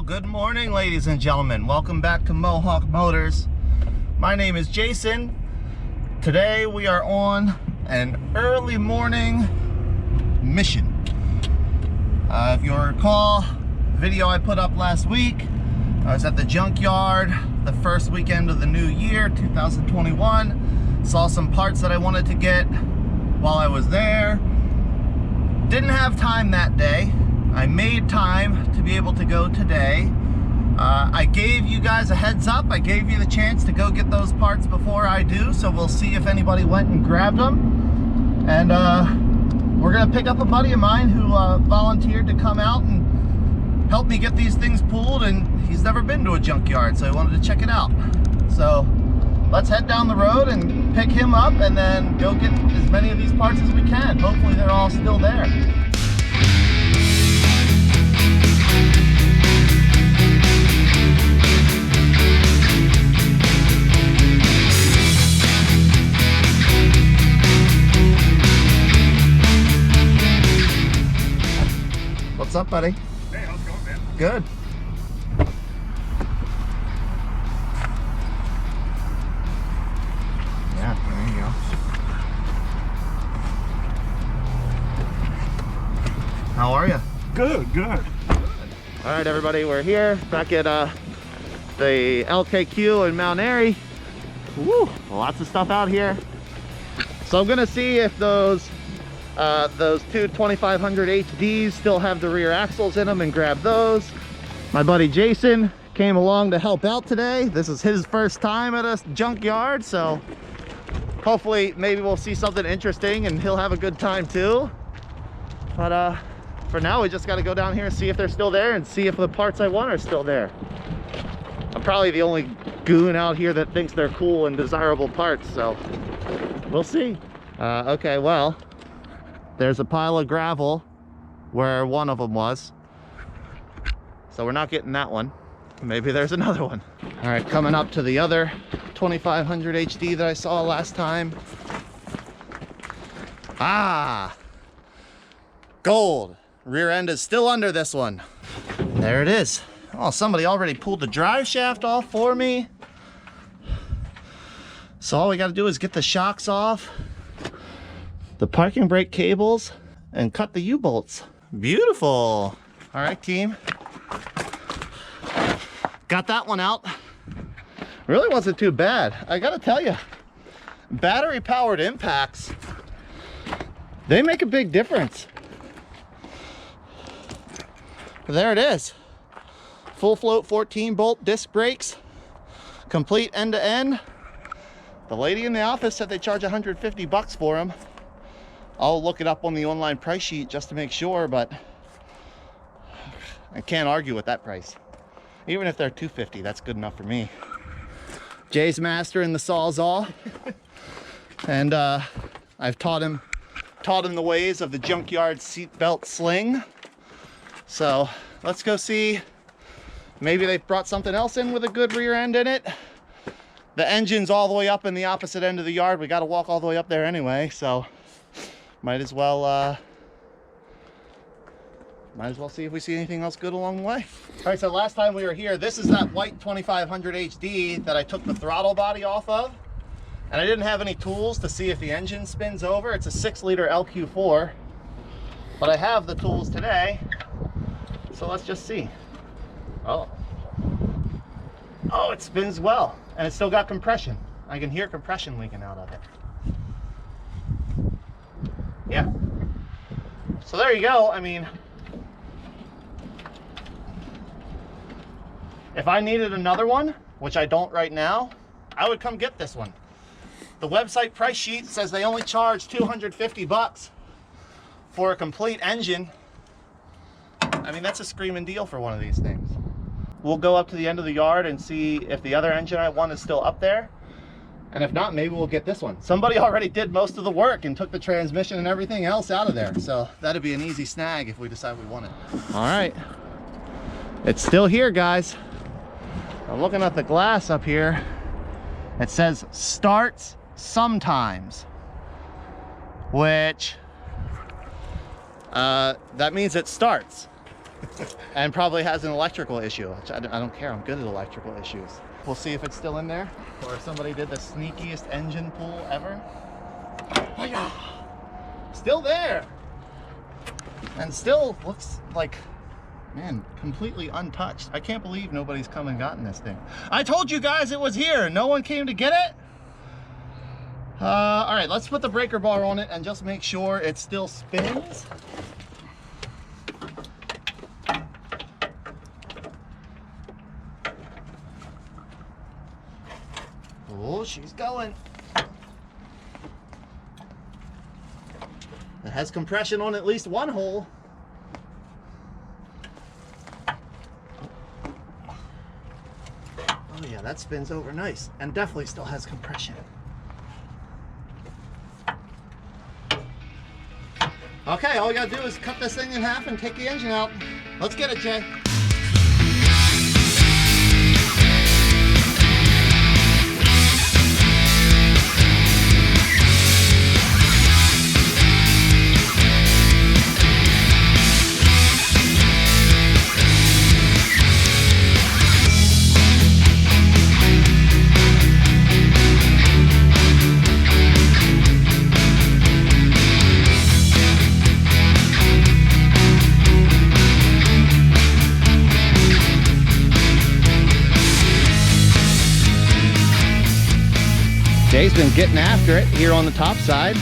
Good morning, ladies and gentlemen. Welcome back to Mohawk Motors. My name is Jason. Today we are on an early morning mission. If you recall the video I put up last week, I was at the Junkyard the first weekend of the new year, 2021. Saw some parts that I wanted to get while I was there. Didn't have time that day. I made time to be able to go today. I gave you guys a heads up. I gave you the chance to go get those parts before I do, so we'll see if anybody went and grabbed them. And we're gonna pick up a buddy of mine who volunteered to come out and help me get these things pulled, and he's never been to a junkyard, so I wanted to check it out. So let's head down the road and pick him up and then go get as many of these parts as we can. Hopefully they're all still there. What's up, buddy? Hey, how's it going, man? Good. Yeah, there you go. How are you? Good, good. All right, everybody, we're here back at the LKQ in Mount Airy. Woo, lots of stuff out here. So I'm gonna see if those two 2500 HDs still have the rear axles in them and grab those. My buddy Jason came along to help out today. This is his first time at a junkyard, so hopefully maybe we'll see something interesting and he'll have a good time too. But for now, we just got to go down here and see if they're still there and see if the parts I want are still there. I'm probably the only goon out here that thinks they're cool and desirable parts, so we'll see. Okay, well, there's a pile of gravel where one of them was, so we're not getting that one. Maybe there's another one. All right, coming up to the other 2500 HD that I saw last time. Ah, gold. Rear end is still under this one. There it is. Oh, somebody already pulled the drive shaft off for me. So all we got to do is get the shocks off, the parking brake cables, and cut the U-bolts. Beautiful. All right, team. Got that one out. Really wasn't too bad. I gotta tell you, battery powered impacts, they make a big difference. There it is. Full float 14 bolt disc brakes, complete end to end. The lady in the office said they charge 150 bucks for them. I'll look it up on the online price sheet just to make sure, but I can't argue with that price. Even if they're 250, that's good enough for me. Jay's mastering the Sawzall, and I've taught him the ways of the Junkyard seatbelt sling. So let's go see. Maybe they've brought something else in with a good rear end in it. The engine's all the way up in the opposite end of the yard. We got to walk all the way up there anyway, so might as well see if we see anything else good along the way. All right, so last time we were here, this is that white 2500 HD that I took the throttle body off of, and I didn't have any tools to see if the engine spins over. It's a 6-liter LQ4, but I have the tools today, so let's just see. Oh, it spins well, and it's still got compression. I can hear compression leaking out of it. Yeah. So there you go. I mean, if I needed another one, which I don't right now, I would come get this one. The website price sheet says they only charge 250 bucks for a complete engine. I mean, that's a screaming deal for one of these things. We'll go up to the end of the yard and see if the other engine I want is still up there. And if not, maybe we'll get this one. Somebody already did most of the work and took the transmission and everything else out of there. So that'd be an easy snag if we decide we want it. All right. It's still here, guys. I'm looking at the glass up here. It says starts sometimes, which that means it starts. And probably has an electrical issue. Which I don't care, I'm good at electrical issues. We'll see if it's still in there or if somebody did the sneakiest engine pull ever. Hi-ya! Still there! And still looks like, man, completely untouched. I can't believe nobody's come and gotten this thing. I told you guys it was here. No one came to get it. All right, let's put the breaker bar on it and just make sure it still spins. Oh, she's going. It has compression on at least one hole. Oh yeah, that spins over nice and definitely still has compression. Okay, all we gotta do is cut this thing in half and take the engine out. Let's get it, Jay. Jay's been getting after it here on the top side.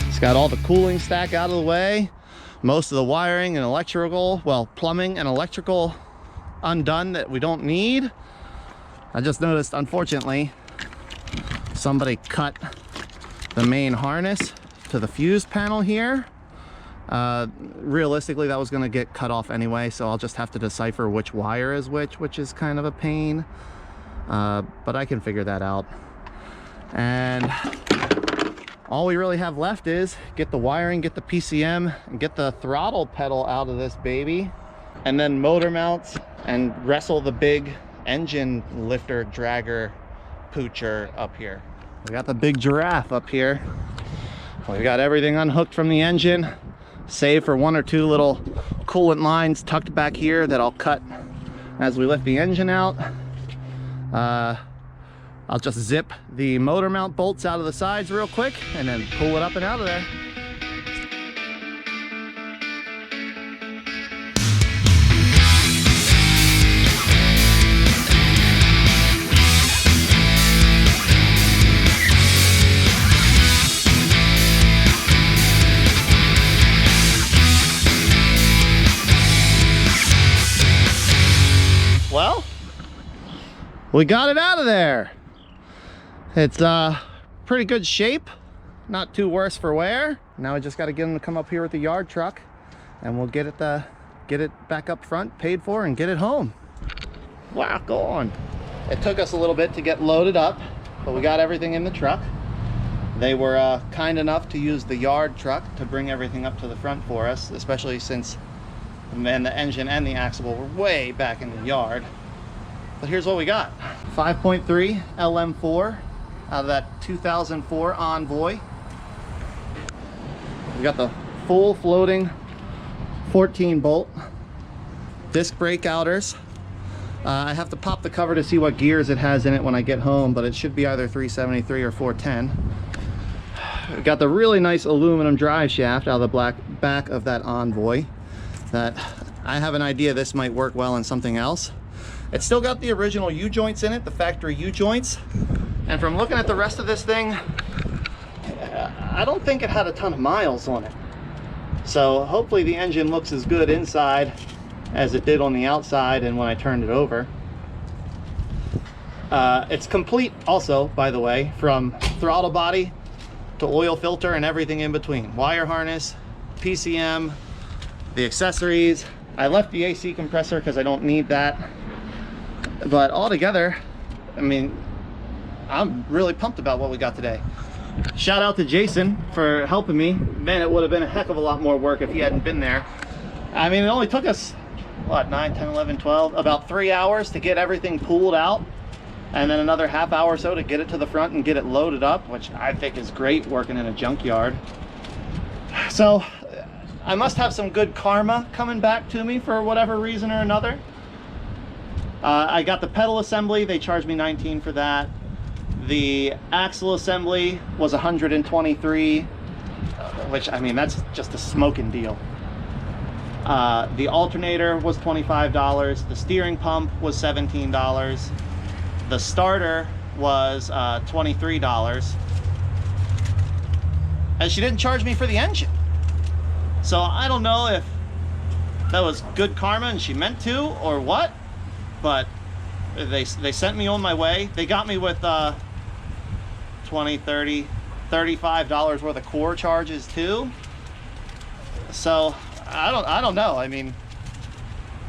It's got all the cooling stack out of the way, most of the wiring and electrical, well, plumbing and electrical undone that we don't need. I just noticed, unfortunately, somebody cut the main harness to the fuse panel here. Realistically, that was going to get cut off anyway, so I'll just have to decipher which wire is which is kind of a pain. But I can figure that out. And all we really have left is get the wiring, get the PCM, and get the throttle pedal out of this baby, and then motor mounts and wrestle the big engine lifter dragger poocher up here. We got the big giraffe up here. We got everything unhooked from the engine, save for one or two little coolant lines tucked back here that I'll cut as we lift the engine out. I'll just zip the motor mount bolts out of the sides real quick and then pull it up and out of there. Well, we got it out of there. It's pretty good shape, not too worse for wear. Now I just got to get them to come up here with the yard truck, and we'll get it back up front, paid for, and get it home. Wow, go on. It took us a little bit to get loaded up, but we got everything in the truck. They were kind enough to use the yard truck to bring everything up to the front for us, especially since the engine and the axle were way back in the yard. But here's what we got. 5.3 LM4 out of that 2004 Envoy. We got the full floating 14 bolt disc brake outers. I have to pop the cover to see what gears it has in it when I get home, but it should be either 373 or 410. We got the really nice aluminum drive shaft out of the back of that Envoy that I have an idea this might work well in something else. It's still got the original U-joints in it, the factory U-joints. And from looking at the rest of this thing, I don't think it had a ton of miles on it. So hopefully the engine looks as good inside as it did on the outside and when I turned it over. It's complete also, by the way, from throttle body to oil filter and everything in between. Wire harness, PCM, the accessories. I left the AC compressor because I don't need that. But altogether, I mean, I'm really pumped about what we got today. Shout out to Jason for helping me. Man, it would have been a heck of a lot more work if he hadn't been there. I mean, it only took us, what, 9, 10, 11, 12, about 3 hours to get everything pulled out, and then another half hour or so to get it to the front and get it loaded up, which I think is great working in a junkyard. So I must have some good karma coming back to me for whatever reason or another. I got the pedal assembly, they charged me $19 for that. The axle assembly was $123, which, I mean, that's just a smoking deal. The alternator was $25, the steering pump was $17, the starter was $23, and she didn't charge me for the engine. So I don't know if that was good karma and she meant to or what, but they sent me on my way. They got me with $20, $30, $35 worth of core charges too. So I don't know. I mean,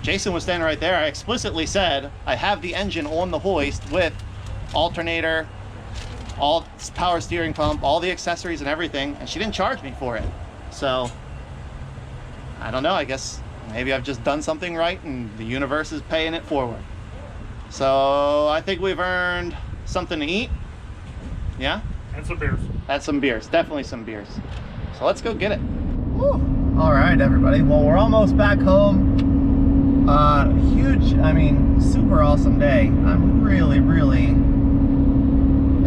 Jason was standing right there. I explicitly said I have the engine on the hoist with alternator, all power steering pump, all the accessories and everything, and she didn't charge me for it. So I don't know. I guess maybe I've just done something right and the universe is paying it forward. So I think we've earned something to eat. Yeah? And some beers. And some beers. Definitely some beers. So let's go get it. Woo. All right, everybody. Well, we're almost back home. Huge, I mean, super awesome day. I'm really, really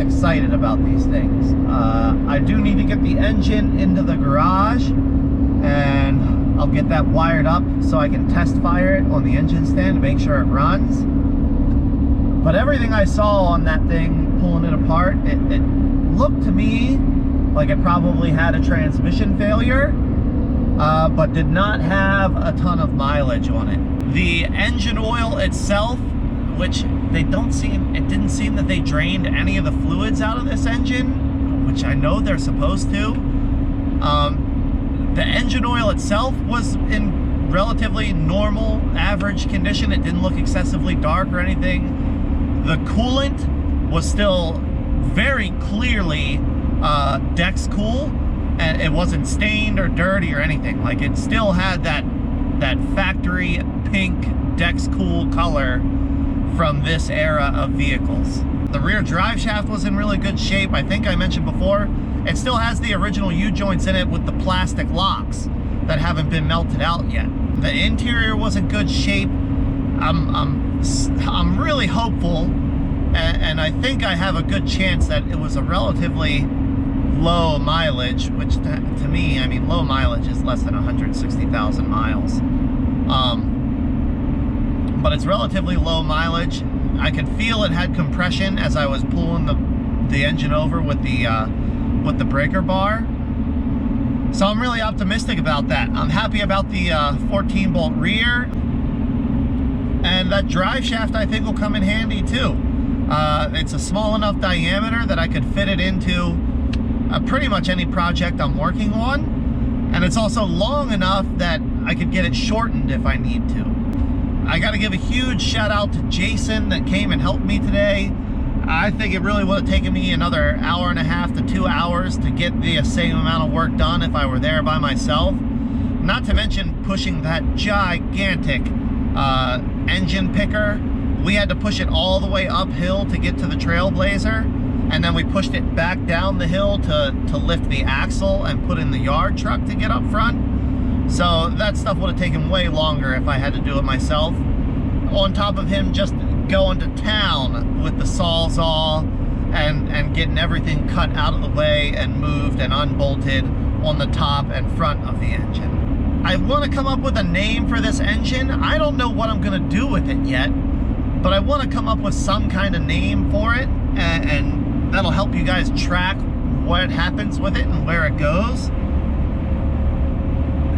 excited about these things. I do need to get the engine into the garage, and I'll get that wired up so I can test fire it on the engine stand to make sure it runs. But everything I saw on that thing, pulling it apart, it looked to me like it probably had a transmission failure, but did not have a ton of mileage on it. The engine oil itself, which it didn't seem that they drained any of the fluids out of this engine, which I know they're supposed to. The engine oil itself was in relatively normal, average condition. It didn't look excessively dark or anything. The coolant was still very clearly Dex Cool, and it wasn't stained or dirty or anything. Like, it still had that factory pink Dex Cool color from this era of vehicles. The rear drive shaft was in really good shape. I think I mentioned before, it still has the original U-joints in it with the plastic locks that haven't been melted out yet. The interior was in good shape. I'm really hopeful, and I think I have a good chance that it was a relatively low mileage, which to me, I mean, low mileage is less than 160,000 miles. But it's relatively low mileage. I could feel it had compression as I was pulling the engine over with the breaker bar. So I'm really optimistic about that. I'm happy about the 14-bolt rear. And that drive shaft, I think, will come in handy too. It's a small enough diameter that I could fit it into pretty much any project I'm working on. And it's also long enough that I could get it shortened if I need to. I gotta give a huge shout out to Jason that came and helped me today. I think it really would have taken me another hour and a half to 2 hours to get the same amount of work done if I were there by myself. Not to mention pushing that gigantic engine picker. We had to push it all the way uphill to get to the Trailblazer, and then we pushed it back down the hill to lift the axle and put in the yard truck to get up front. So that stuff would have taken way longer if I had to do it myself. On top of him just going to town with the Sawzall and getting everything cut out of the way and moved and unbolted on the top and front of the engine. I want to come up with a name for this engine. I don't know what I'm going to do with it yet, but I want to come up with some kind of name for it, and that'll help you guys track what happens with it and where it goes.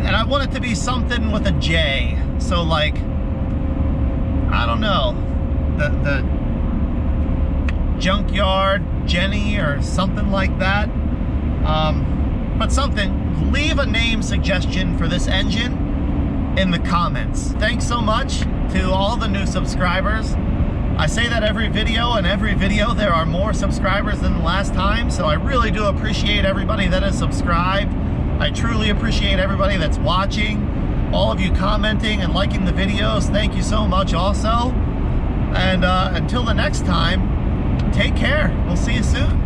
And I want it to be something with a J. So, like, I don't know, the Junkyard Jenny or something like that. But something. Leave a name suggestion for this engine in the comments. Thanks so much to all the new subscribers. I say that every video, and every video there are more subscribers than the last time, so I really do appreciate everybody that is subscribed. I truly appreciate everybody that's watching, all of you commenting and liking the videos. Thank you so much also. And until the next time, take care. We'll see you soon.